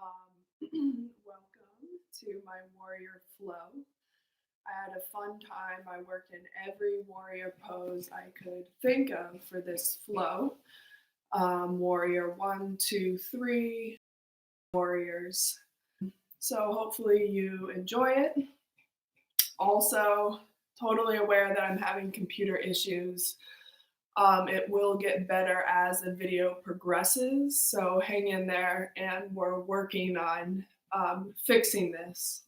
Welcome to my warrior flow. I had a fun time. I worked in every warrior pose I could think of for this flow. Warrior one, two, three, warriors. So hopefully you enjoy it. Also, totally aware that I'm having computer issues. It will get better as the video progresses, so hang in there and we're working on fixing this.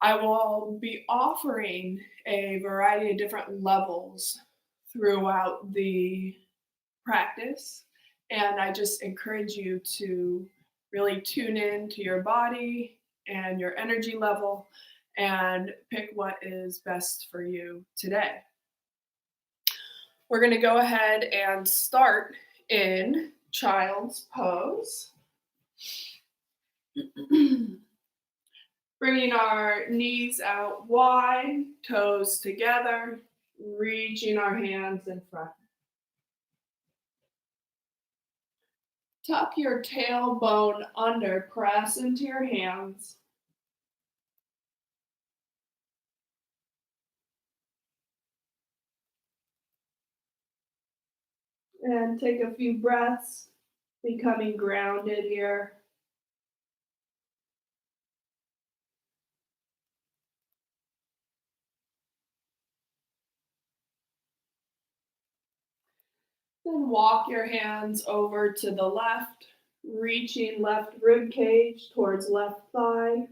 I will be offering a variety of different levels throughout the practice, and I just encourage you to really tune in to your body and your energy level and pick what is best for you today. We're going to go ahead and start in child's pose. Bringing our knees out wide, toes together, reaching our hands in front. Tuck your tailbone under, press into your hands. And take a few breaths, becoming grounded here. Then walk your hands over to the left, reaching left rib cage towards left thigh.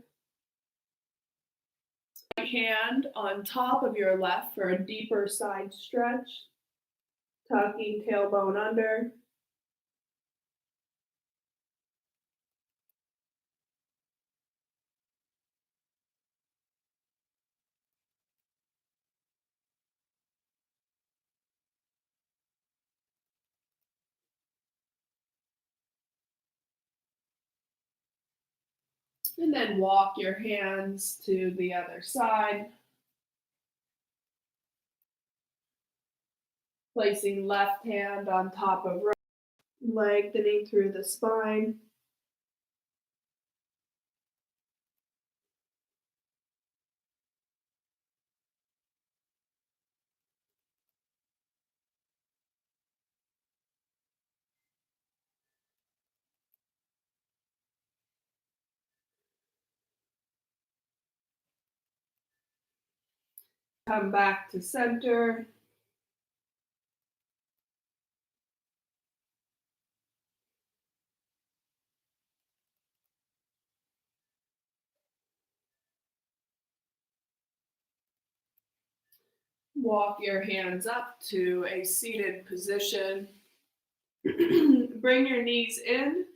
Right hand on top of your left for a deeper side stretch. Tucking tailbone under. And then walk your hands to the other side. Placing left hand on top of right, lengthening through the spine. Come back to center. Walk your hands up to a seated position. Bring your knees in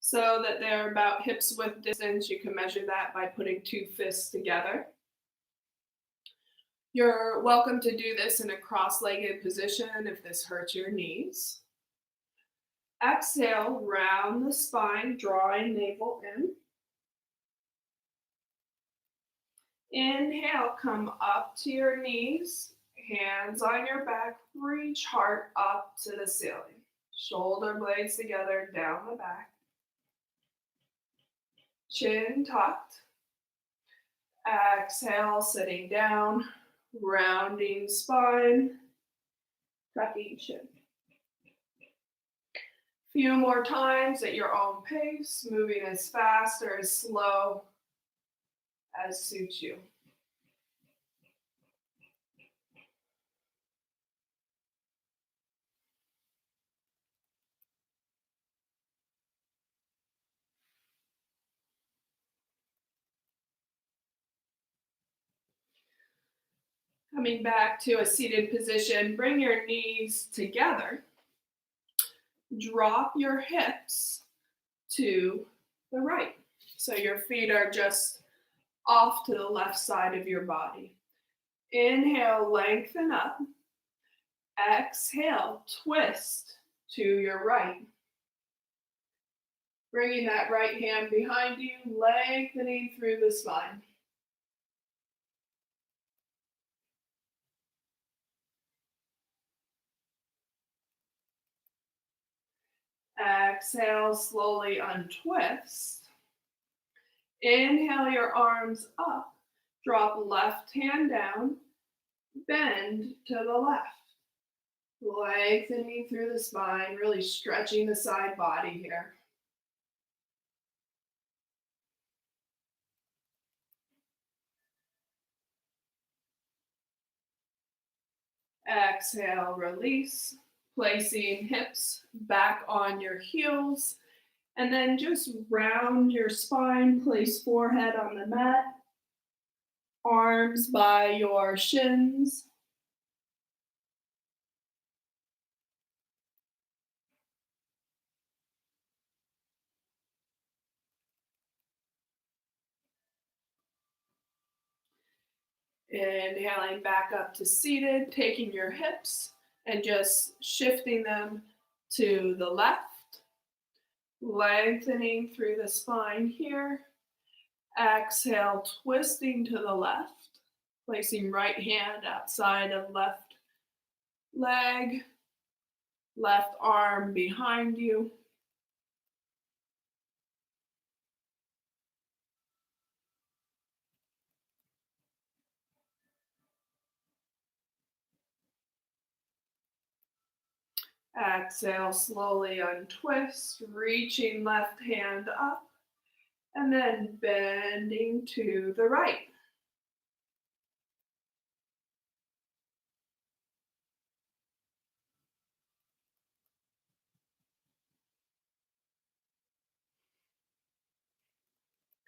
so that they're about hips width distance. You can measure that by putting two fists together. You're welcome to do this in a cross-legged position if this hurts your knees. Exhale, round the spine, drawing navel in. Inhale, come up to your knees, hands on your back, reach heart up to the ceiling. Shoulder blades together, down the back. Chin tucked. Exhale, sitting down, rounding spine, tucking chin. Few more times at your own pace, moving as fast or as slow as suits you. Coming back to a seated position, bring your knees together. Drop your hips to the right. So your feet are just off to the left side of your body. Inhale, lengthen up. Exhale, twist to your right. Bringing that right hand behind you, lengthening through the spine. Exhale, slowly untwist. Inhale your arms up. Drop left hand down. Bend to the left. Lengthening through the spine, really stretching the side body here. Exhale, release. Placing hips back on your heels. And then just round your spine. Place forehead on the mat. Arms by your shins. Inhaling back up to seated, taking your hips and just shifting them to the left, lengthening through the spine here. Exhale, twisting to the left, placing right hand outside of left leg, left arm behind you. Exhale, slowly untwist, reaching left hand up, and then bending to the right.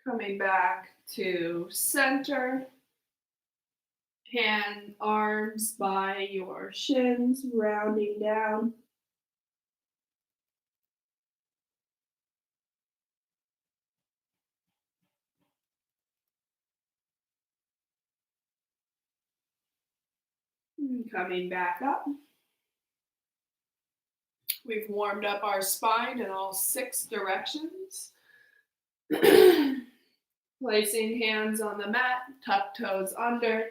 Coming back to center. Hand, arms by your shins, rounding down. Coming back up. We've warmed up our spine in all 6 directions. Placing hands on the mat, tuck toes under,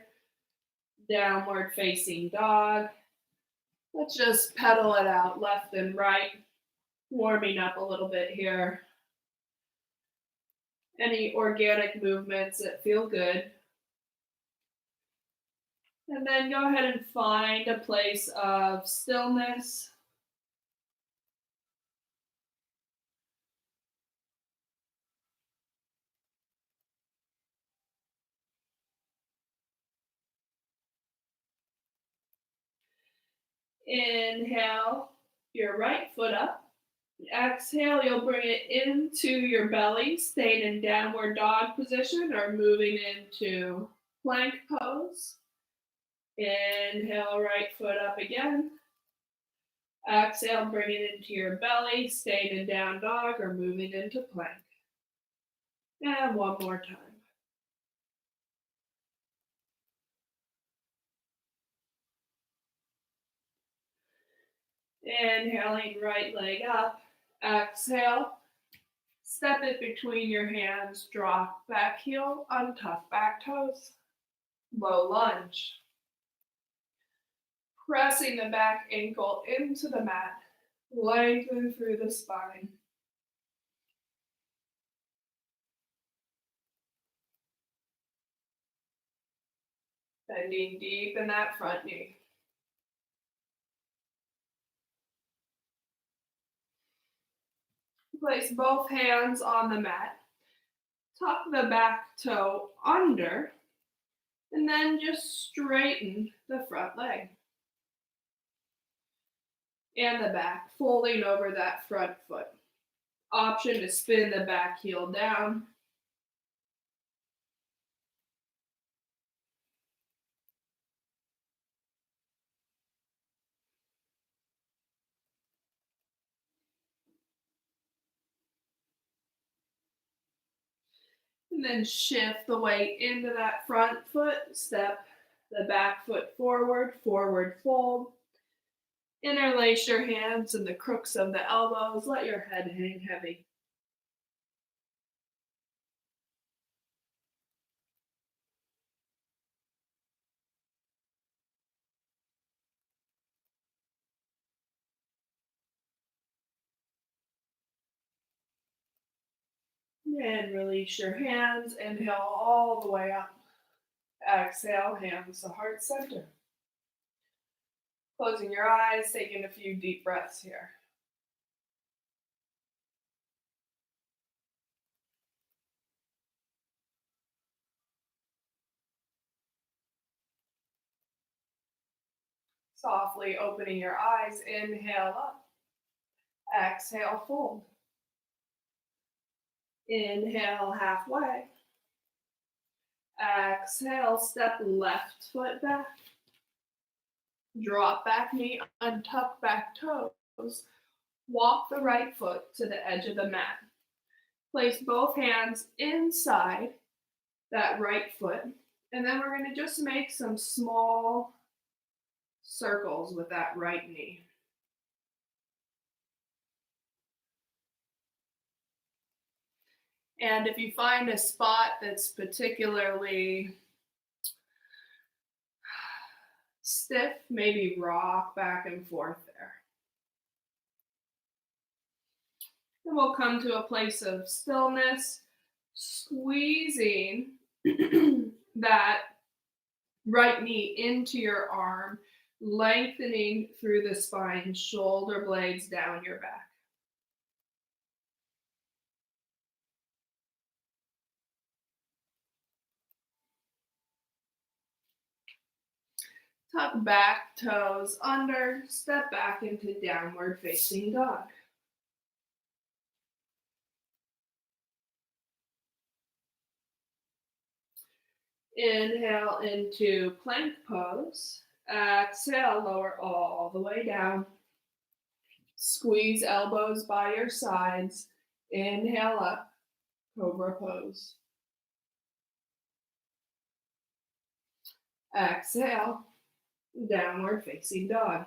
downward facing dog. Let's just pedal it out left and right, warming up a little bit here. Any organic movements that feel good. And then go ahead and find a place of stillness. Inhale your right foot up. Exhale, you'll bring it into your belly, staying in downward dog position or moving into plank pose. Inhale, right foot up again. Exhale, bring it into your belly, staying in down dog or moving into plank. And one more time. Inhaling, right leg up. Exhale, step it between your hands, drop back heel, untuck back toes. Low lunge. Pressing the back ankle into the mat, lengthen through the spine. Bending deep in that front knee. Place both hands on the mat. Tuck the back toe under, and then just straighten the front leg. And the back, folding over that front foot. Option to spin the back heel down. And then shift the weight into that front foot. Step the back foot forward, forward fold. Interlace your hands in the crooks of the elbows. Let your head hang heavy. And release your hands. Inhale all the way up. Exhale, hands to heart center. Closing your eyes, taking a few deep breaths here. Softly opening your eyes, inhale up. Exhale, fold. Inhale, halfway. Exhale, step left foot back. Drop back knee, untuck back toes. Walk the right foot to the edge of the mat. Place both hands inside that right foot. And then we're going to just make some small circles with that right knee. And if you find a spot that's particularly stiff, maybe rock back and forth there. Then we'll come to a place of stillness, squeezing that right knee into your arm, lengthening through the spine, shoulder blades down your back. Tuck back toes under, step back into downward facing dog. Inhale into plank pose. Exhale, lower all the way down. Squeeze elbows by your sides. Inhale up, cobra pose. Exhale, downward facing dog.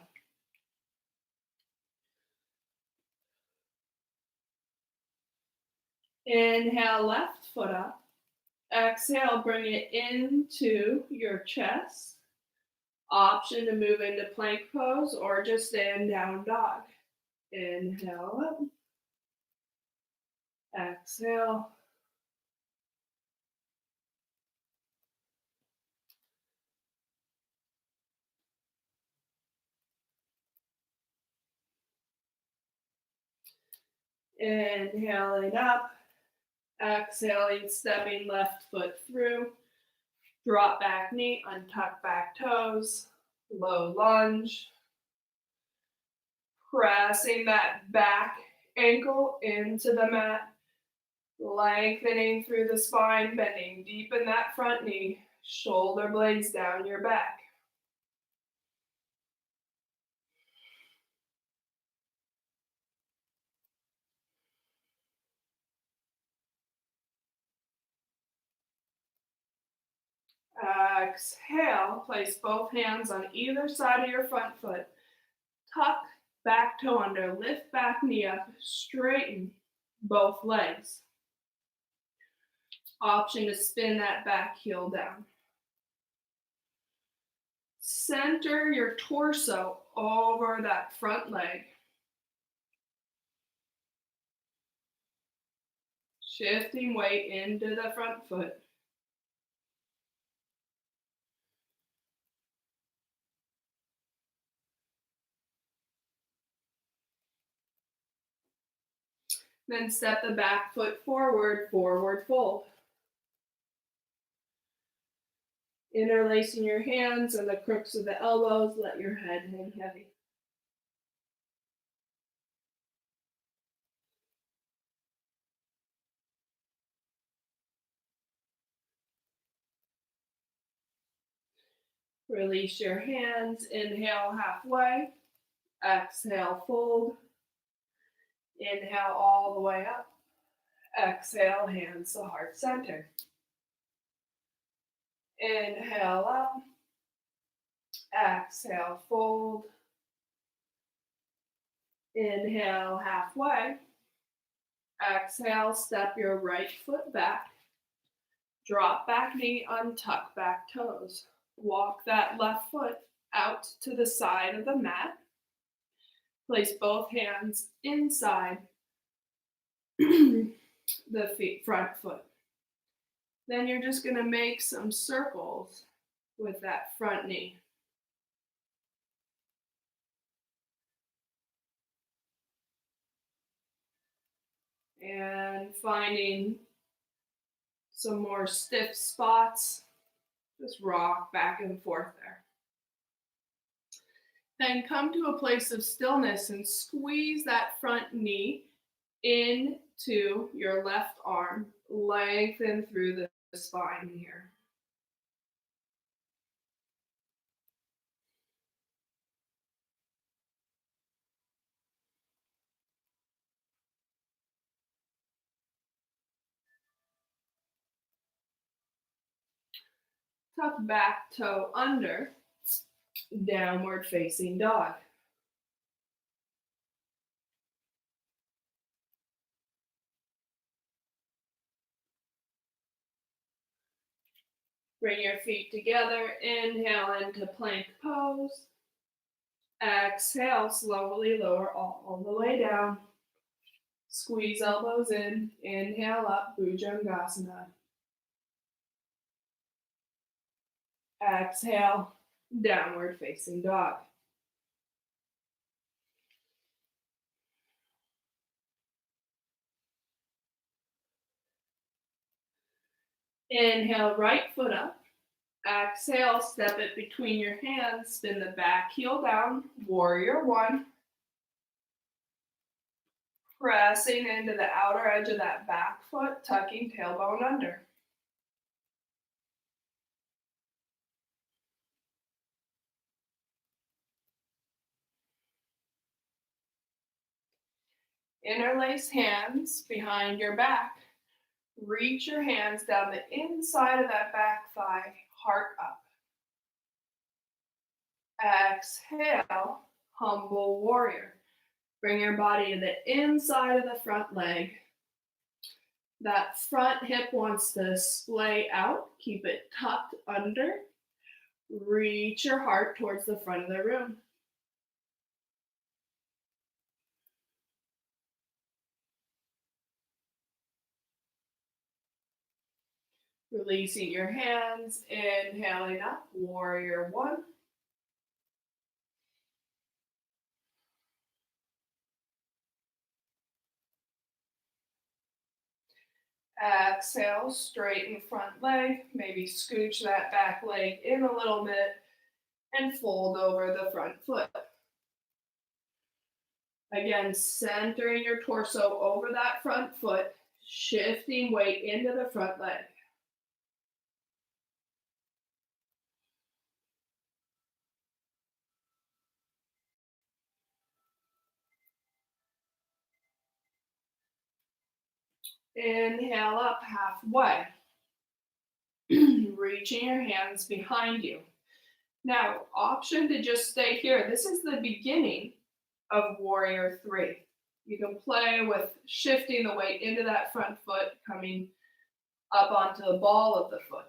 Inhale, left foot up. Exhale, bring it into your chest. Option to move into plank pose or just stand down dog. Inhale up. Exhale. Inhaling up. Exhaling, stepping left foot through. Drop back knee, untuck back toes. Low lunge. Pressing that back ankle into the mat. Lengthening through the spine, bending deep in that front knee. Shoulder blades down your back. Exhale, place both hands on either side of your front foot. Tuck back toe under, lift back knee up, straighten both legs. Option to spin that back heel down. Center your torso over that front leg. Shifting weight into the front foot. Then step the back foot forward, forward fold. Interlacing your hands and the crooks of the elbows, let your head hang heavy. Release your hands, inhale halfway, exhale fold, inhale all the way up, exhale hands to heart center. Inhale up, exhale fold, inhale halfway, exhale step your right foot back, drop back knee, untuck back toes. Walk that left foot out to the side of the mat. Place both hands inside the front foot. Then you're just going to make some circles with that front knee. And finding some more stiff spots, just rock back and forth there. Then come to a place of stillness and squeeze that front knee into your left arm, lengthen through the spine here. Tuck back toe under, downward facing dog. Bring your feet together, inhale into plank pose. Exhale, slowly lower all the way down. Squeeze elbows in, inhale up, Bhujangasana. Exhale, downward facing dog. Inhale, right foot up. Exhale, step it between your hands, spin the back heel down, warrior one. Pressing into the outer edge of that back foot, tucking tailbone under. Interlace hands behind your back. Reach your hands down the inside of that back thigh, heart up. Exhale, humble warrior. Bring your body to the inside of the front leg. That front hip wants to splay out. Keep it tucked under. Reach your heart towards the front of the room. Releasing your hands, inhaling up, warrior one. Exhale, straighten front leg, maybe scooch that back leg in a little bit and fold over the front foot. Again, centering your torso over that front foot, shifting weight into the front leg. Inhale up halfway. Reaching your hands behind you. Now, option to just stay here. This is the beginning of warrior three. You can play with shifting the weight into that front foot, coming up onto the ball of the foot.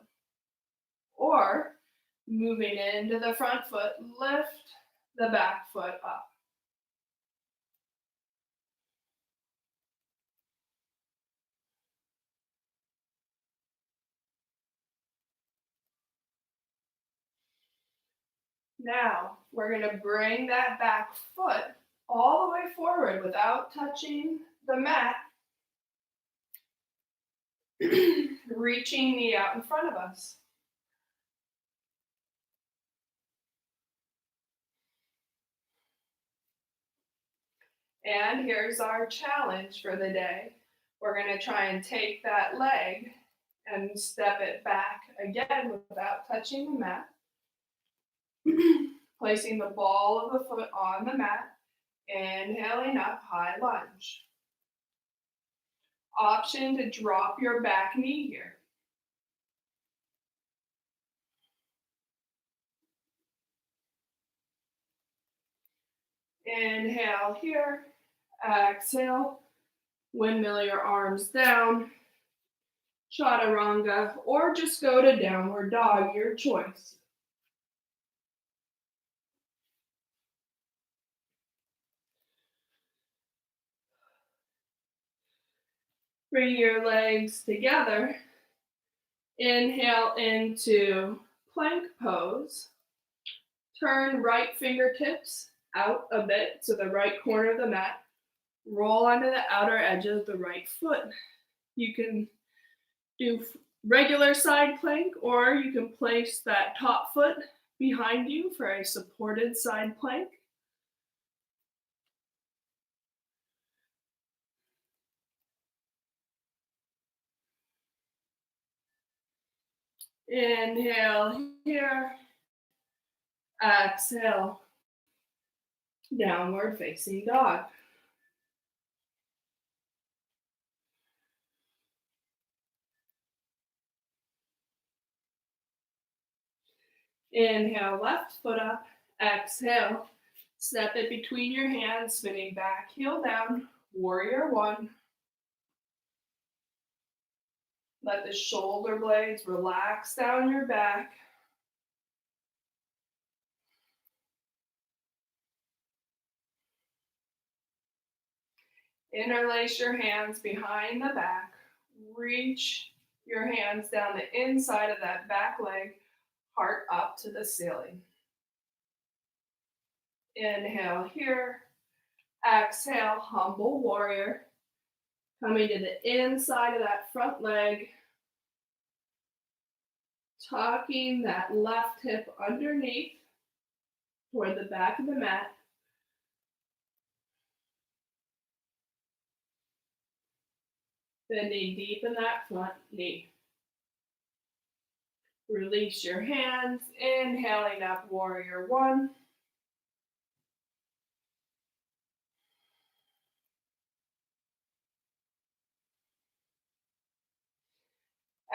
Or moving into the front foot, lift the back foot up. Now, we're going to bring that back foot all the way forward without touching the mat, reaching knee out in front of us. And here's our challenge for the day. We're going to try and take that leg and step it back again without touching the mat. Placing the ball of the foot on the mat, inhaling up, high lunge. Option to drop your back knee here. Inhale here, exhale, windmill your arms down, chaturanga, or just go to downward dog, your choice. Bring your legs together. Inhale into plank pose. Turn right fingertips out a bit to the right corner of the mat. Roll onto the outer edge of the right foot. You can do regular side plank, or you can place that top foot behind you for a supported side plank. Inhale here. Exhale. Downward facing dog. Inhale, left foot up. Exhale, step it between your hands, spinning back, heel down. Warrior one. Let the shoulder blades relax down your back. Interlace your hands behind the back. Reach your hands down the inside of that back leg, heart up to the ceiling. Inhale here. Exhale, humble warrior. Coming to the inside of that front leg. Tucking that left hip underneath toward the back of the mat. Bending deep in that front knee. Release your hands, inhaling up, warrior one.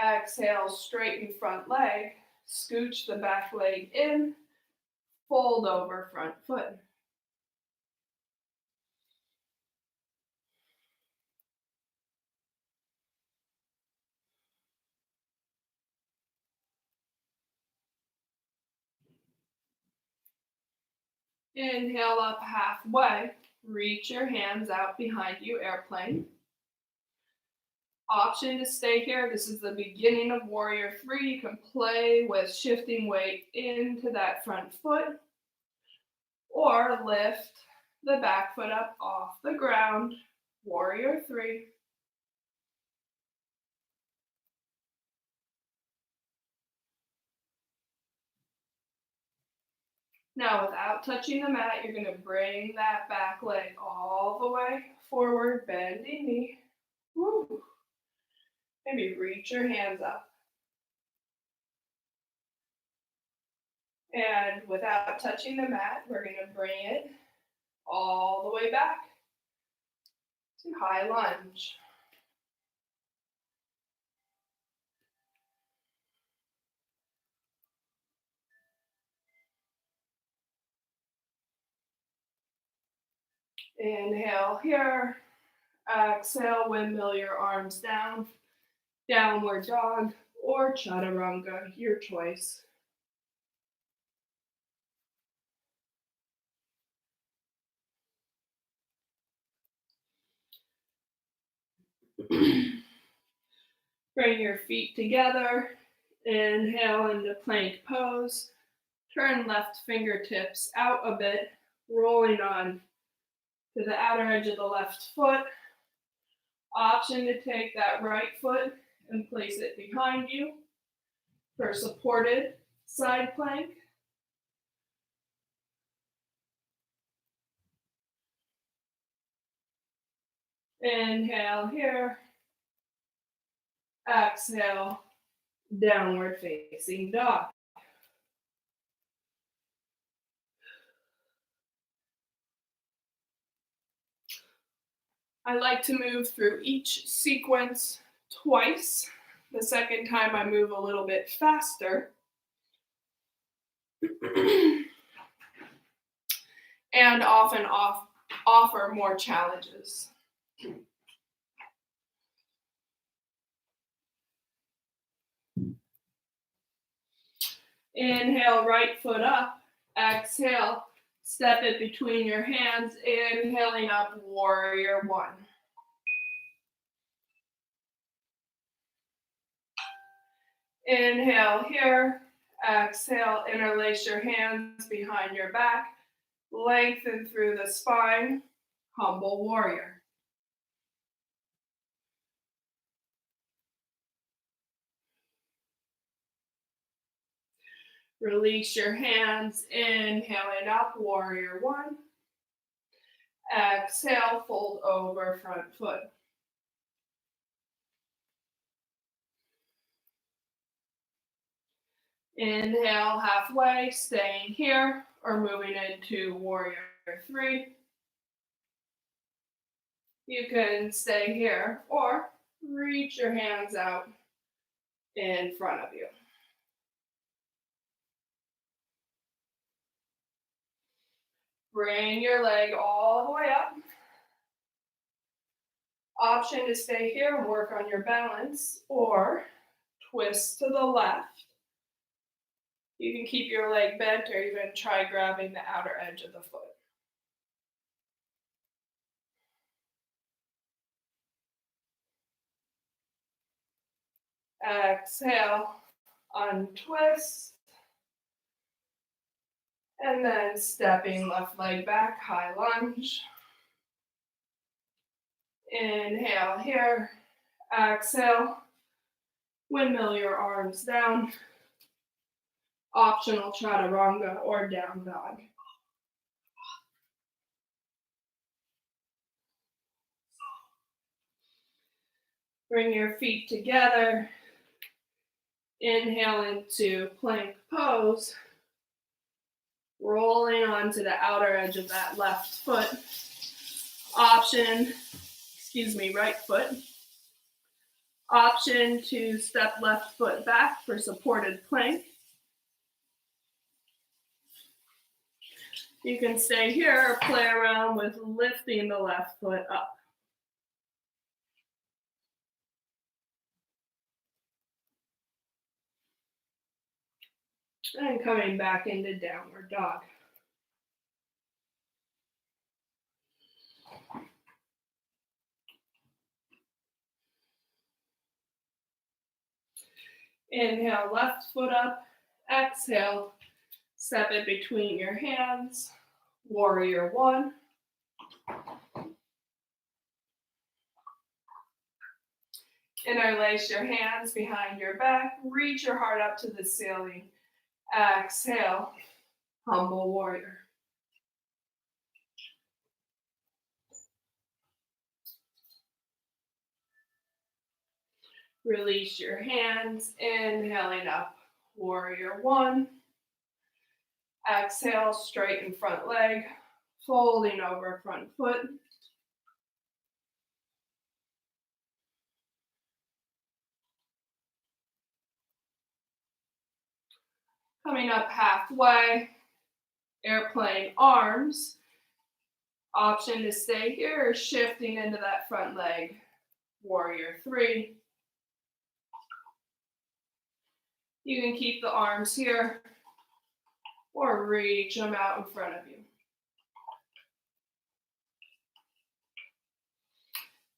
Exhale, straighten front leg, scooch the back leg in, fold over front foot. Inhale up halfway, reach your hands out behind you, airplane. Option to stay here. This is the beginning of warrior three. You can play with shifting weight into that front foot or lift the back foot up off the ground, warrior three. Now, without touching the mat, you're going to bring that back leg all the way forward, bending knee. Woo. Maybe reach your hands up. And without touching the mat, we're going to bring it all the way back to high lunge. Inhale here. Exhale, windmill your arms down. Downward dog or chaturanga, your choice. Bring your feet together. Inhale into plank pose. Turn left fingertips out a bit, rolling on to the outer edge of the left foot. Option to take that right foot and place it behind you for supported side plank. Inhale here. Exhale, downward facing dog. I like to move through each sequence twice. The second time I move a little bit faster. And often offer more challenges. Inhale, right foot up. Exhale, step it between your hands. Inhaling up, warrior one. Inhale here. Exhale, interlace your hands behind your back. Lengthen through the spine. Humble warrior. Release your hands. Inhaling up, warrior one. Exhale, fold over front foot. Inhale halfway, staying here, or moving into warrior three. You can stay here, or reach your hands out in front of you. Bring your leg all the way up. Option to stay here and work on your balance, or twist to the left. You can keep your leg bent or even try grabbing the outer edge of the foot. Exhale, untwist. And then stepping left leg back, high lunge. Inhale here. Exhale. Windmill your arms down. Optional chaturanga or down dog. Bring your feet together. Inhale into plank pose. Rolling onto the outer edge of that left foot. Right foot. Option to step left foot back for supported plank. You can stay here or play around with lifting the left foot up. And coming back into downward dog. Inhale, left foot up. Exhale, step it between your hands. Warrior one. Interlace your hands behind your back. Reach your heart up to the ceiling. Exhale, humble warrior. Release your hands, inhaling up, warrior one. Exhale, straighten front leg, folding over front foot. Coming up halfway, airplane arms. Option to stay here or shifting into that front leg, warrior three. You can keep the arms here or reach them out in front of you.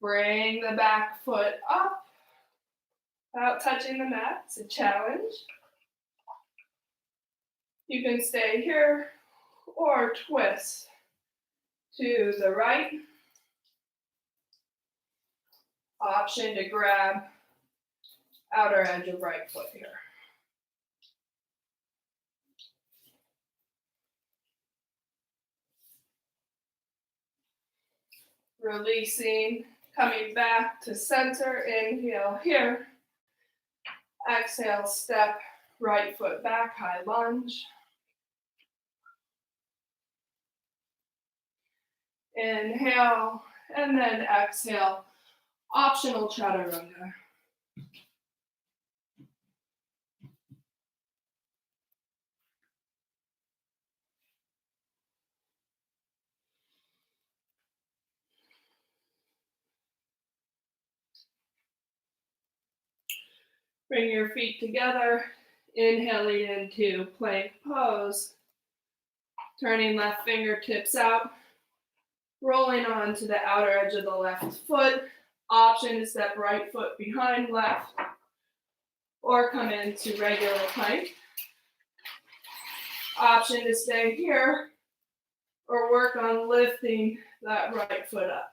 Bring the back foot up without touching the mat. It's a challenge. You can stay here or twist to the right. Option to grab outer edge of right foot here. Releasing, coming back to center, inhale here. Exhale, step right foot back, high lunge. Inhale, and then exhale, optional chaturanga. Bring your feet together, inhaling into plank pose. Turning left fingertips out, rolling onto the outer edge of the left foot. Option to step right foot behind left or come into regular plank. Option to stay here or work on lifting that right foot up.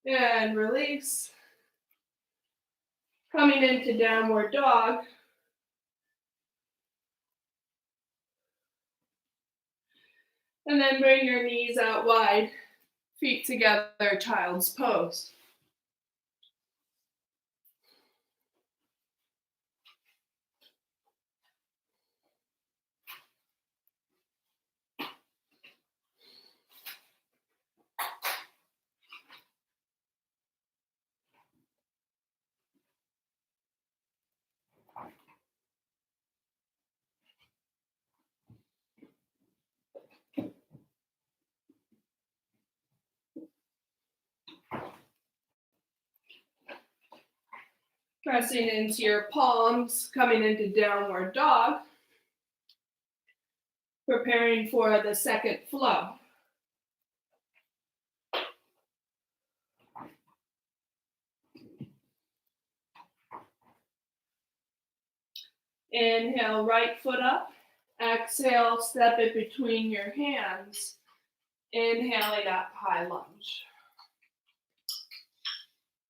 And release. Coming into downward dog. And then bring your knees out wide, feet together, child's pose. Pressing into your palms, coming into downward dog. Preparing for the second flow. Inhale, right foot up. Exhale, step it between your hands. Inhaling up, high lunge.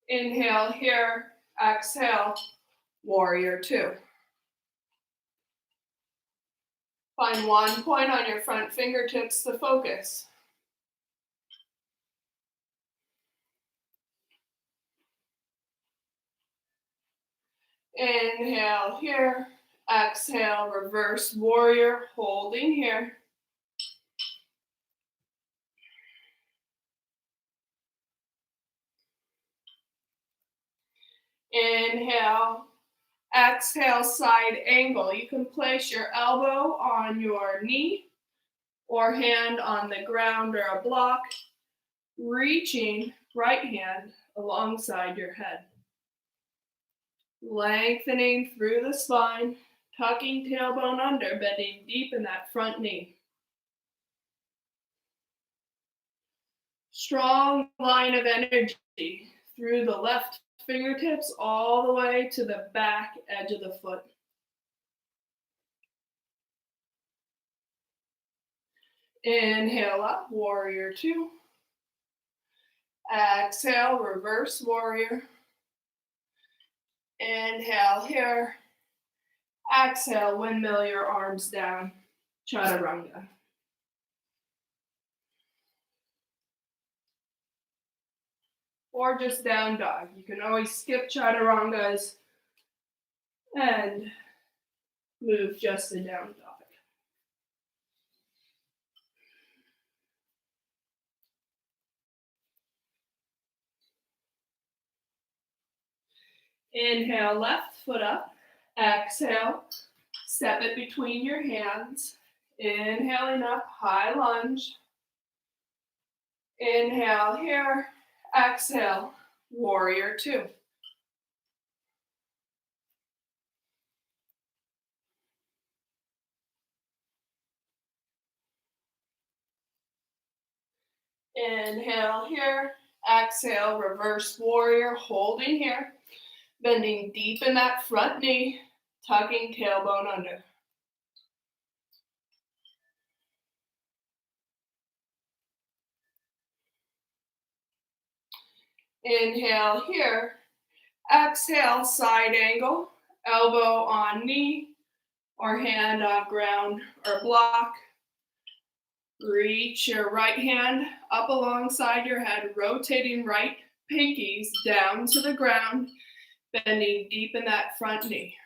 Inhale here, exhale, warrior two. Find one point on your front fingertips to focus. Inhale here, exhale, reverse warrior, holding here. Inhale, exhale, side angle. You can place your elbow on your knee or hand on the ground or a block, reaching right hand alongside your head. Lengthening through the spine, tucking tailbone under, bending deep in that front knee. Strong line of energy through the left fingertips all the way to the back edge of the foot. Inhale up, warrior two. Exhale, reverse warrior. Inhale here. Exhale, windmill your arms down, chaturanga. Or just down dog. You can always skip chaturangas and move just to down dog. Inhale, left foot up. Exhale, step it between your hands. Inhaling up, high lunge. Inhale here. Exhale, warrior two. Inhale here. Exhale, reverse warrior, holding here. Bending deep in that front knee, tucking tailbone under. Inhale here. Exhale, side angle, elbow on knee or hand on ground or block. Reach your right hand up alongside your head, rotating right pinkies down to the ground, bending deep in that front knee.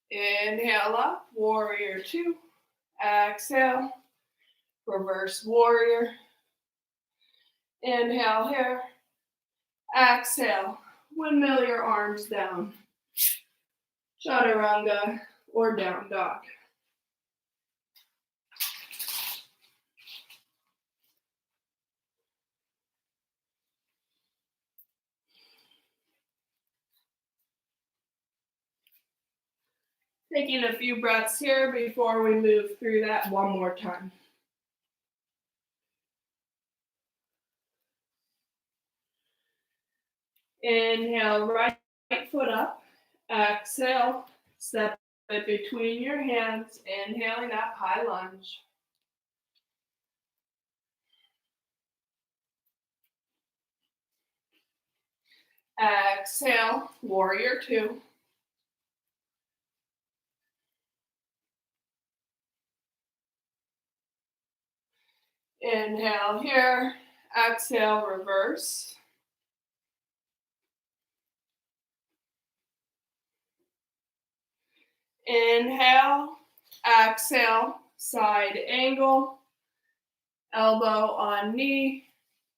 Inhale up, warrior two. Exhale, reverse warrior. Inhale here. Exhale, windmill your arms down. Chaturanga or down dog. Taking a few breaths here before we move through that one more time. Inhale, right foot up. Exhale, step it between your hands. Inhaling up, high lunge. Exhale, warrior two. Inhale here. Exhale, reverse. Inhale, exhale, side angle, elbow on knee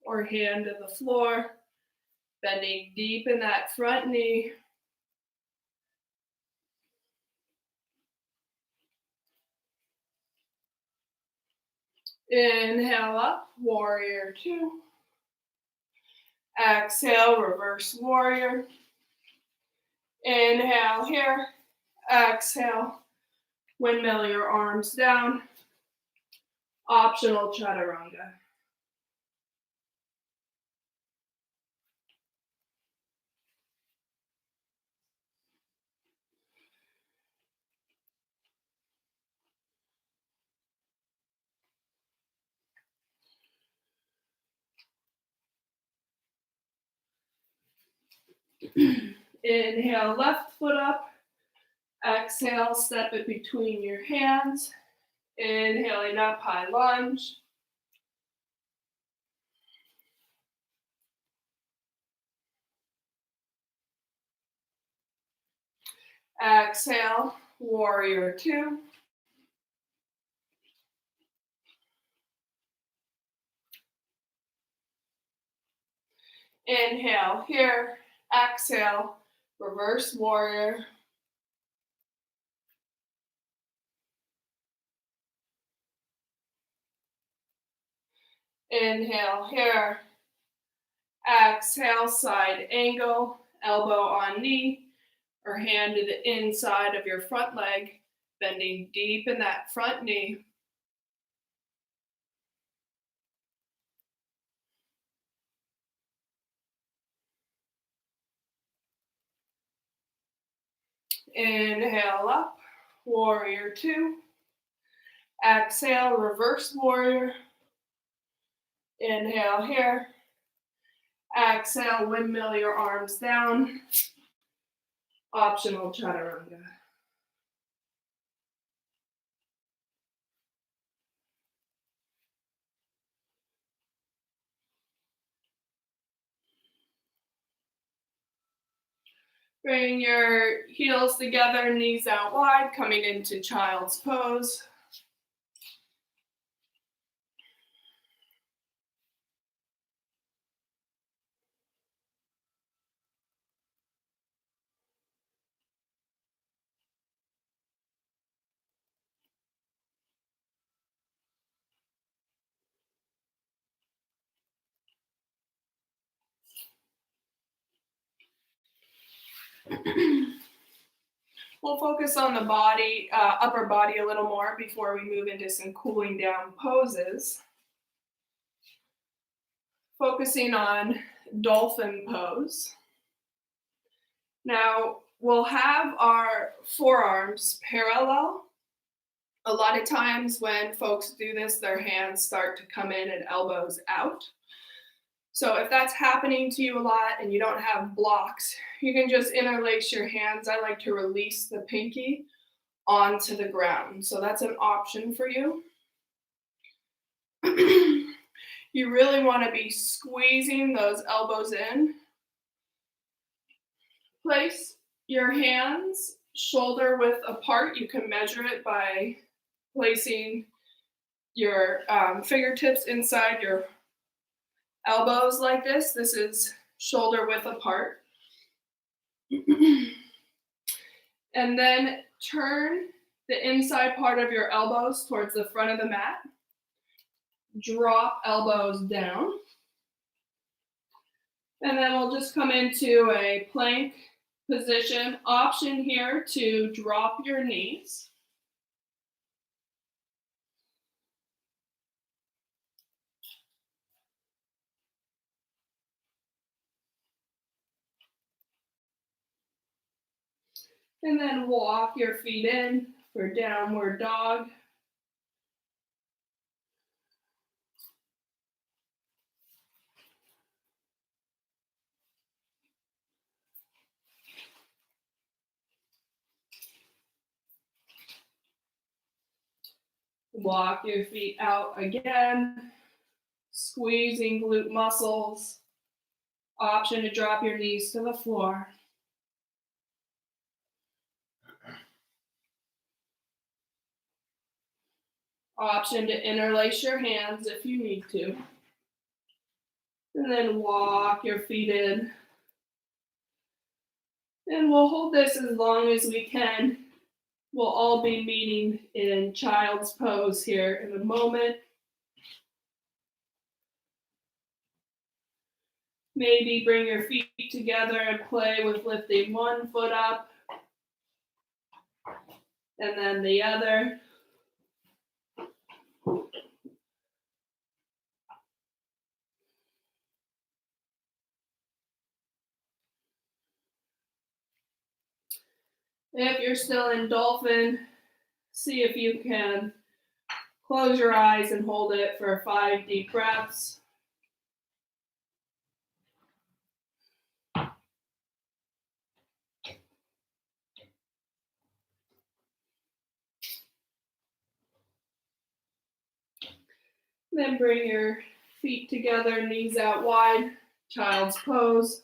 or hand to the floor, bending deep in that front knee. Inhale up, warrior two. Exhale, reverse warrior. Inhale here. Exhale, windmill your arms down. Optional chaturanga. Inhale, left foot up. Exhale, step it between your hands. Inhaling up, high lunge. Exhale, warrior two. Inhale here. Exhale, reverse warrior. Inhale here. Exhale, side angle, elbow on knee or hand to the inside of your front leg, bending deep in that front knee. Inhale up, warrior two. Exhale, reverse warrior. Inhale here. Exhale, windmill your arms down. Optional chaturanga. Bring your heels together, knees out wide, coming into child's pose. We'll focus on the body, upper body a little more before we move into some cooling down poses. Focusing on dolphin pose. Now, we'll have our forearms parallel. A lot of times when folks do this, their hands start to come in and elbows out. So if that's happening to you a lot and you don't have blocks, you can just interlace your hands. I like to release the pinky onto the ground. So that's an option for you. You really want to be squeezing those elbows in. Place your hands shoulder width apart. You can measure it by placing your fingertips inside your elbows like this. This is shoulder width apart. And then turn the inside part of your elbows towards the front of the mat. Drop elbows down. And then we'll just come into a plank position. Option here to drop your knees. And then walk your feet in for downward dog. Walk your feet out again, squeezing glute muscles. Option to drop your knees to the floor. Option to interlace your hands if you need to. And then walk your feet in. And we'll hold this as long as we can. We'll all be meeting in child's pose here in a moment. Maybe bring your feet together and play with lifting one foot up and then the other. If you're still in dolphin, see if you can close your eyes and hold it for 5 deep breaths. Then bring your feet together, knees out wide, child's pose.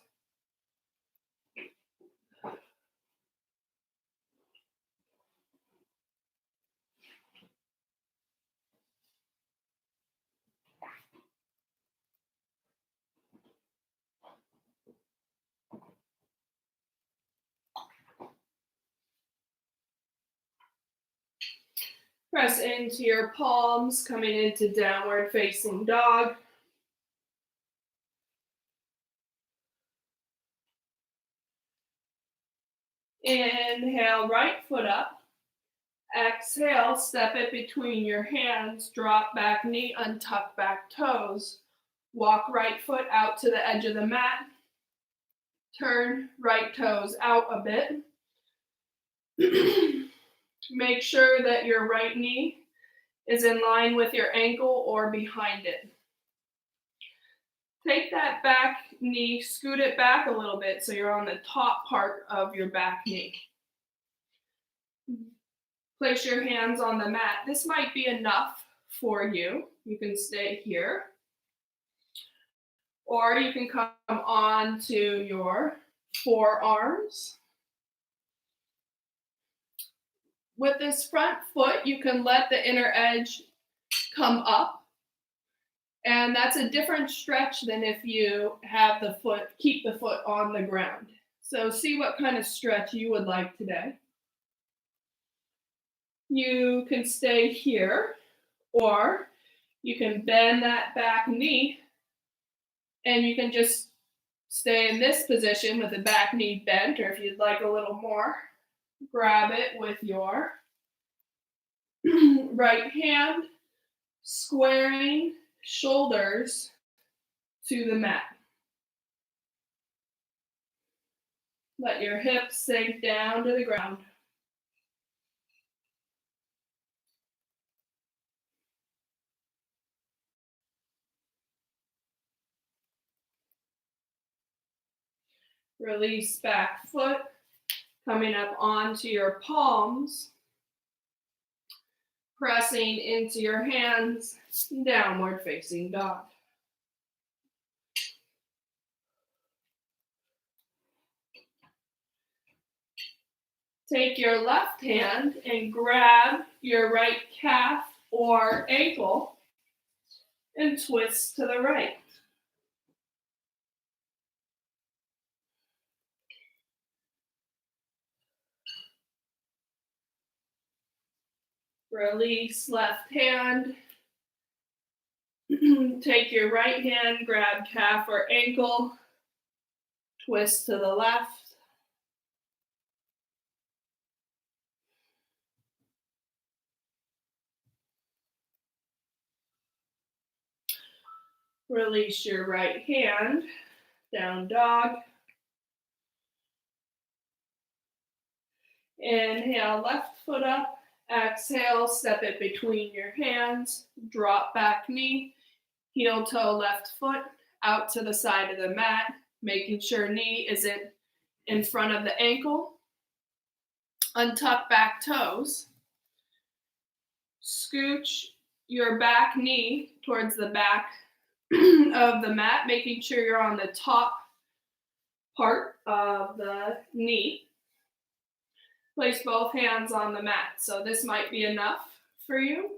Press into your palms, coming into downward facing dog. Inhale, right foot up. Exhale, step it between your hands, drop back knee, untuck back toes. Walk right foot out to the edge of the mat. Turn right toes out a bit. Make sure that your right knee is in line with your ankle or behind it. Take that back knee, scoot it back a little bit so you're on the top part of your back knee. Place your hands on the mat. This might be enough for you. You can stay here. Or you can come on to your forearms. With this front foot, you can let the inner edge come up. And that's a different stretch than if you have the foot, keep the foot on the ground. So see what kind of stretch you would like today. You can stay here, or you can bend that back knee, and you can just stay in this position with the back knee bent, or if you'd like a little more, grab it with your right hand, squaring shoulders to the mat. Let your hips sink down to the ground. Release back foot, coming up onto your palms, pressing into your hands, downward facing dog. Take your left hand and grab your right calf or ankle and twist to the right. Release left hand. Take your right hand, grab calf or ankle, twist to the left. Release your right hand, down dog. Inhale, left foot up. Exhale, step it between your hands. Drop back knee, heel toe left foot out to the side of the mat, making sure knee isn't in front of the ankle. Untuck back toes. Scooch your back knee towards the back of the mat, making sure you're on the top part of the knee. Place both hands on the mat. So this might be enough for you.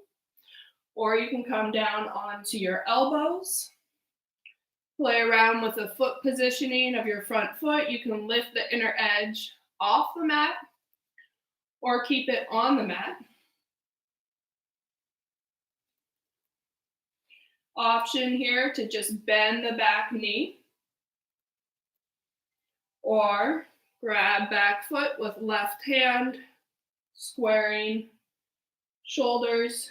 Or you can come down onto your elbows. Play around with the foot positioning of your front foot. You can lift the inner edge off the mat or keep it on the mat. Option here to just bend the back knee or grab back foot with left hand, squaring shoulders.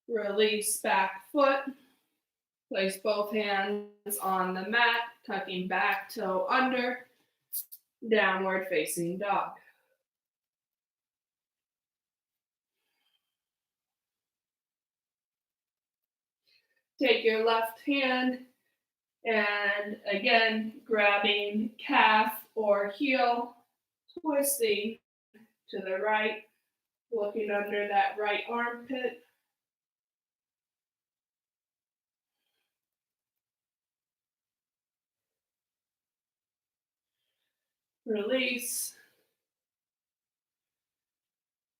Release back foot. Place both hands on the mat, tucking back toe under, downward facing dog. Take your left hand and again, grabbing calf or heel, twisting to the right, looking under that right armpit. Release.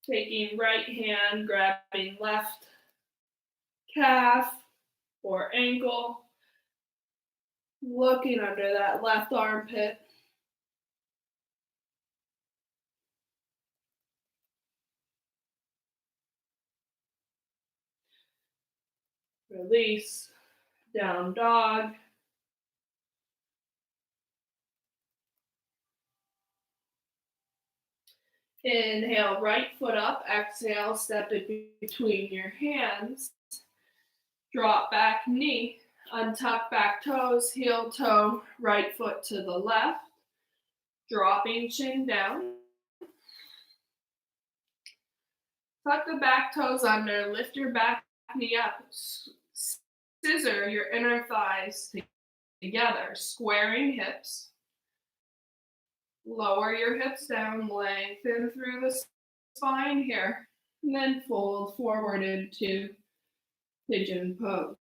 Taking right hand, grabbing left calf or ankle, looking under that left armpit. Release, down dog. Inhale, right foot up. Exhale, step it between your hands. Drop back knee. Untuck back toes, heel toe, right foot to the left. Dropping chin down. Tuck the back toes under. Lift your back knee up. Scissor your inner thighs together. Squaring hips. Lower your hips down, lengthen through the spine here, and then fold forward into pigeon pose.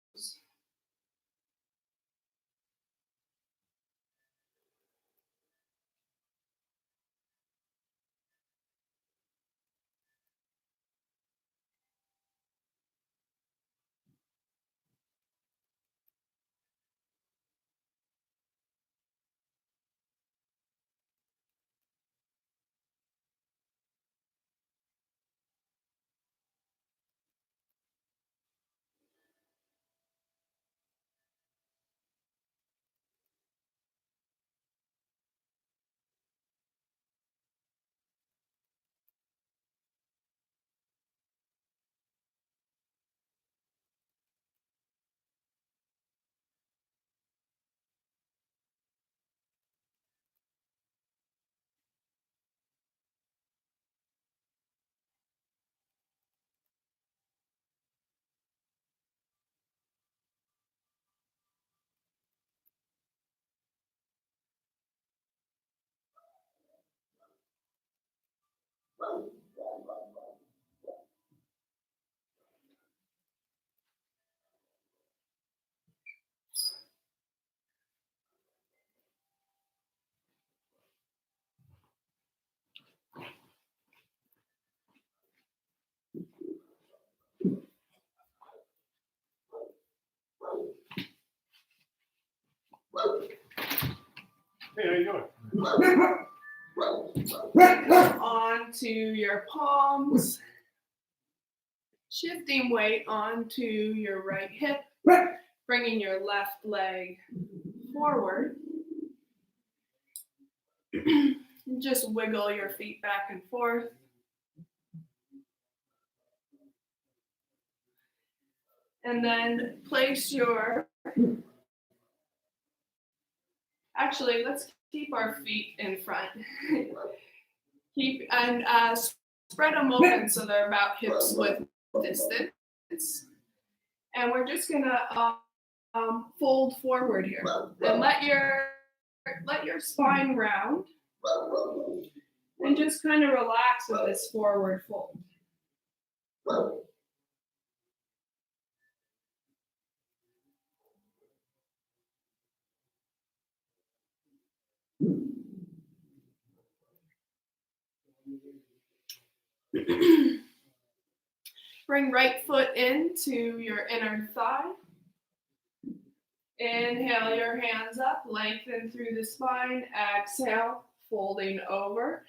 Hey, how you doing? Come on to your palms. Shifting weight onto your right hip, bringing your left leg forward. Just wiggle your feet back and forth. And then place your, actually, let's keep our feet in front. Spread them open so they're about hips width distance. And we're just gonna fold forward here and let your spine round and just kind of relax with this forward fold. Bring right foot into your inner thigh. Inhale your hands up, lengthen through the spine. Exhale, folding over.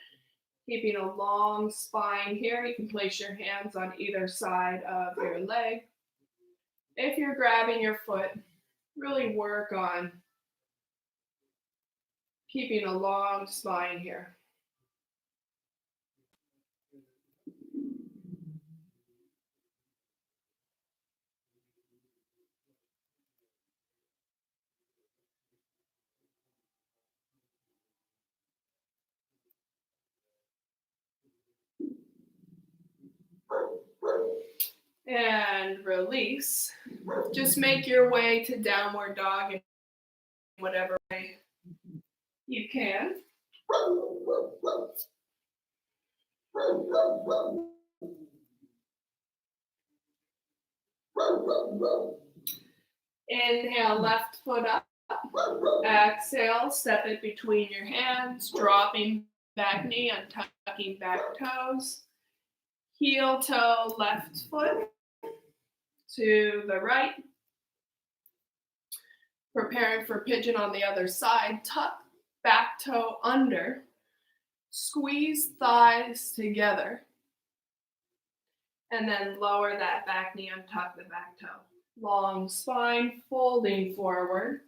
Keeping a long spine here. You can place your hands on either side of your leg. If you're grabbing your foot, really work on keeping a long spine here. And release. Just make your way to downward dog in whatever way you can. Inhale, left foot up. Exhale, step it between your hands, dropping back knee and tucking back toes. Heel toe, left foot to the right. Preparing for pigeon on the other side. Tuck back toe under. Squeeze thighs together. And then lower that back knee and tuck the back toe. Long spine, folding forward.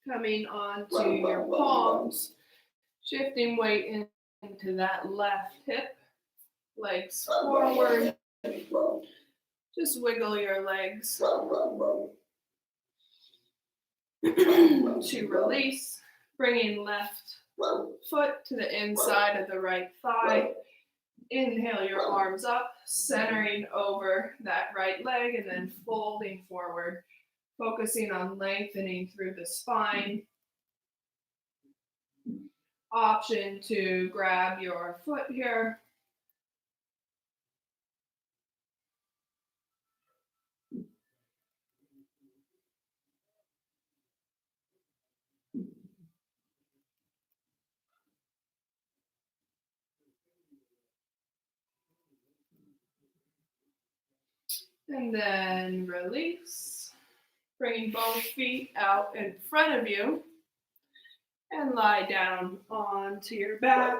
Coming onto your palms, shifting weight into that left hip, legs forward. Just wiggle your legs to release, bringing left foot to the inside of the right thigh. Inhale your arms up, centering over that right leg, and then folding forward, focusing on lengthening through the spine. Option to grab your foot here. And then release. Bringing both feet out in front of you and lie down onto your back.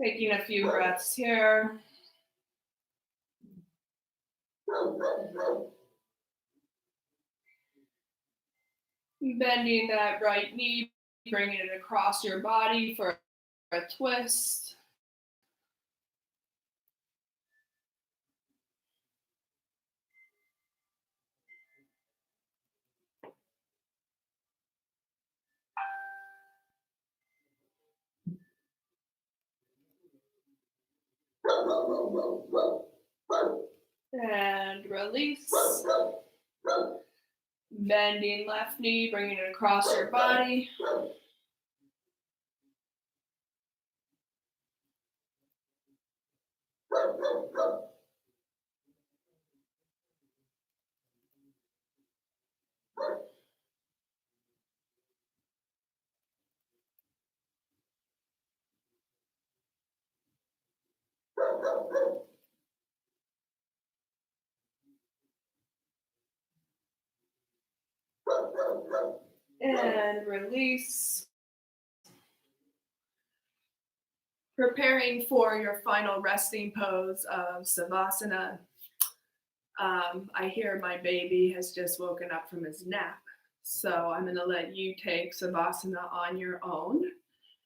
Taking a few breaths here. Bending that right knee, bringing it across your body for a twist. And release. Bending left knee, bringing it across your body. And release. Preparing for your final resting pose of Savasana. I hear my baby has just woken up from his nap. So I'm going to let you take Savasana on your own.